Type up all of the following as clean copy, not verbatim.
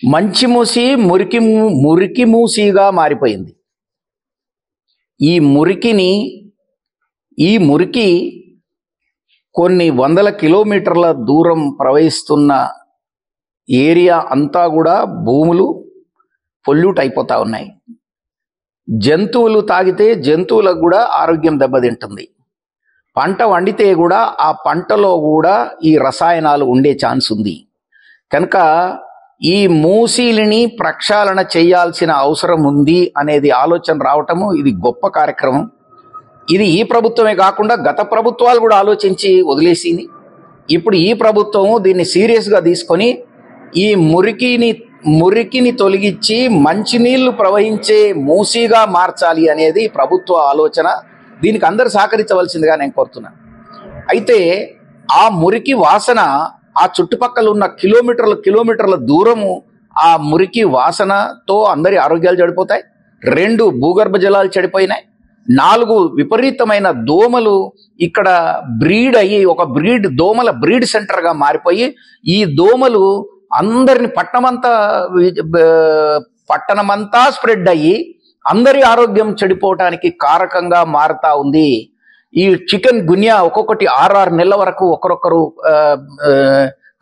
మంచి మూసి మురికి మూసిగా మారిపోయింది. ఈ మురికి కొన్ని వందల కిలోమీటర్ల దూరం ప్రవహిస్తున్న ఏరియా అంతా కూడా భూములు పొల్యూట్ అయిపోతా ఉన్నాయి. జంతువులు తాగితే జంతువులకు కూడా ఆరోగ్యం దెబ్బతింటుంది. పంట వండితే కూడా ఆ పంటలో కూడా ఈ రసాయనాలు ఉండే ఛాన్స్ ఉంది. కనుక ఈ మూసీలని ప్రక్షాళన చేయాల్సిన అవసరం ఉంది అనేది ఆలోచన రావటము ఇది గొప్ప కార్యక్రమం. ఇది ఈ ప్రభుత్వమే కాకుండా గత ప్రభుత్వాలు కూడా ఆలోచించి వదిలేసింది. ఇప్పుడు ఈ ప్రభుత్వం దీన్ని సీరియస్గా తీసుకొని ఈ మురికిని తొలగించి మంచినీళ్లు ప్రవహించే మూసీగా మార్చాలి అనేది ప్రభుత్వ ఆలోచన. దీనికి అందరూ సహకరించవలసిందిగా నేను కోరుతున్నాను. అయితే ఆ మురికి వాసన ఆ చుట్టుపక్కల ఉన్న కిలోమీటర్ల దూరము ఆ మురికి వాసనతో అందరి ఆరోగ్యాలు చెడిపోతాయి. 2 భూగర్భ జలాలు చెడిపోయినాయి. 4 విపరీతమైన దోమలు ఇక్కడ బ్రీడ్ అయ్యి ఒక దోమల బ్రీడ్ సెంటర్గా మారిపోయి ఈ దోమలు అందరిని పట్టణమంతా స్ప్రెడ్ అయ్యి అందరి ఆరోగ్యం చెడిపోవటానికి కారకంగా మారుతా ఉంది. ఈ చికెన్ గున్యా ఒక్కొక్కటి 6 నెలల వరకు ఒకరొకరు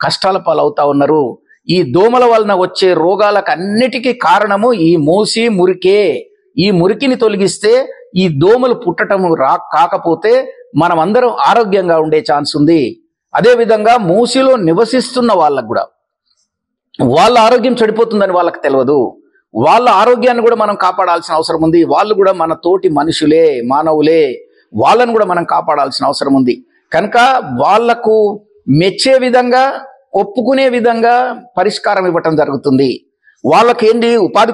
కష్టాల పాలవుతా ఉన్నారు. ఈ దోమల వలన వచ్చే రోగాలకు అన్నిటికీ కారణము ఈ మురికే. ఈ మురికిని తొలగిస్తే ఈ దోమలు పుట్టటము కాకపోతే మనం అందరం ఆరోగ్యంగా ఉండే ఛాన్స్ ఉంది. అదేవిధంగా మూసిలో నివసిస్తున్న వాళ్ళకు కూడా వాళ్ళ ఆరోగ్యం చెడిపోతుందని వాళ్ళకి తెలియదు. వాళ్ళ ఆరోగ్యాన్ని కూడా మనం కాపాడాల్సిన అవసరం ఉంది. వాళ్ళు కూడా మన తోటి మనుషులే, మానవులే. వాళ్ళను కూడా మనం కాపాడాల్సిన అవసరం ఉంది. కనుక వాళ్లకు మెచ్చే విధంగా, ఒప్పుకునే విధంగా పరిష్కారం ఇవ్వటం జరుగుతుంది. వాళ్ళకేంటి ఉపాధి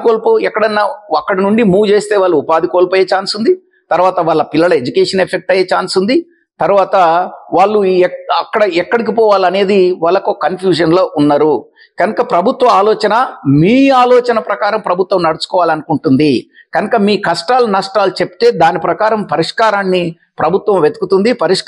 ఎక్కడన్నా అక్కడ నుండి మూవ్ చేస్తే వాళ్ళు ఉపాధి కోల్పోయే ఛాన్స్ ఉంది. తర్వాత వాళ్ళ పిల్లల ఎడ్యుకేషన్ ఎఫెక్ట్ అయ్యే ఛాన్స్ ఉంది. తర్వాత వాళ్ళు ఎక్కడికి పోవాలనేది వాళ్ళకు కన్ఫ్యూజన్లో ఉన్నారు. కనుక ప్రభుత్వ ఆలోచన మీ ఆలోచన ప్రకారం ప్రభుత్వం నడుచుకోవాలనుకుంటుంది. కనుక మీ కష్టాలు నష్టాలు చెప్తే దాని ప్రకారం పరిష్కారాన్ని ప్రభుత్వం వెతుకుతుంది.